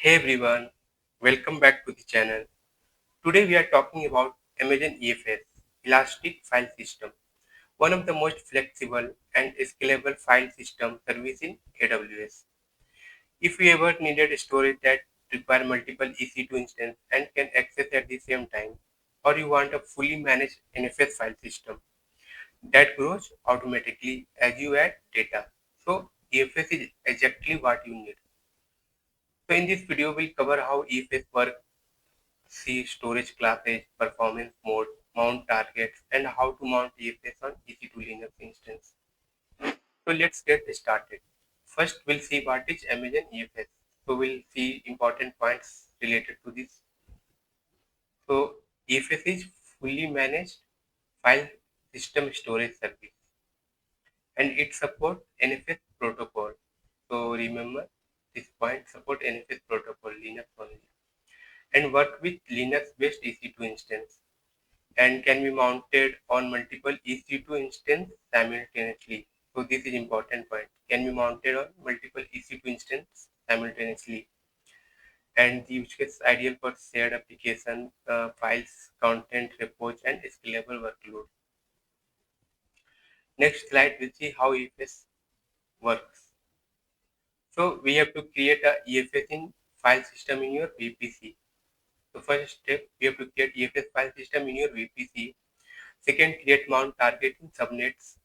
Hey everyone, welcome back to the channel. Today we are talking about Amazon EFS, Elastic File System, one of the most flexible and scalable file system service in AWS. If you ever needed storage that require multiple EC2 instances and can access at the same time, or you want a fully managed NFS file system that grows automatically as you add data. So EFS is exactly what you need. So in this video we'll cover how EFS works, see storage classes, performance mode, mount targets, and how to mount EFS on EC2 Linux instance. So let's get started. First, we'll see what is Amazon EFS. So we'll see important points related to this. So EFS is fully managed file system storage service, and it supports NFS protocol. So remember this point: support NFS protocol Linux only, and work with Linux-based EC2 instance, and can be mounted on multiple EC2 instances simultaneously. So this is important point. Can be mounted on multiple EC2 instances simultaneously, and the use case ideal for shared application, files, content, repos, and scalable workload. Next slide, we'll see how EFS works. So we have to create a EFS in file system in your VPC. So first step, we have to create EFS file system in your VPC. Second, create mount target in subnets,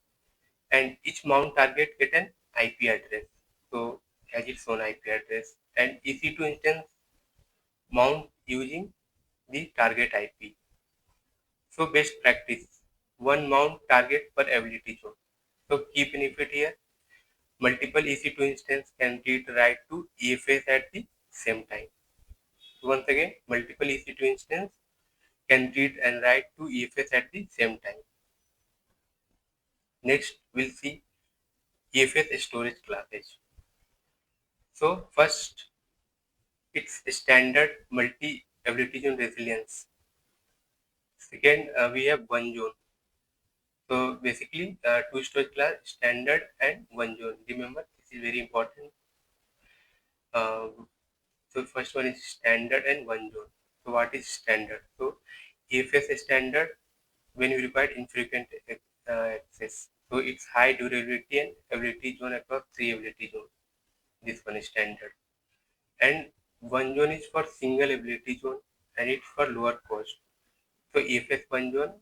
and each mount target get an IP address. So has its own IP address, and EC2 instance mount using the target IP. So best practice, one mount target per ability zone. So key benefit here, multiple EC2 instance can read write to EFS at the same time. So once again, multiple EC2 instance can read and write to EFS at the same time. Next, we'll see EFS storage classes. So first, it's standard multi-ability zone resilience. Second, we have one zone. So basically, two storage class, standard and one zone. Remember, this is very important. So first one is standard and one zone. So what is standard? So EFS standard when you require infrequent access. So it's high durability and ability zone across three ability zones. This one is standard. And one zone is for single ability zone, and it's for lower cost. So EFS one zone,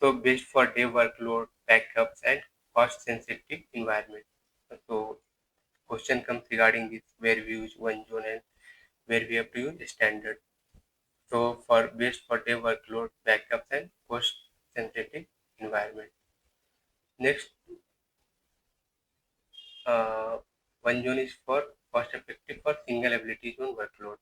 so best for dev workload, backups, and cost sensitive environment. So question comes regarding this, where we use one zone and where we have to use standard. So for best for dev workload, backups, and cost sensitive environment. Next, uh, one zone is for cost effective for single ability zone workload.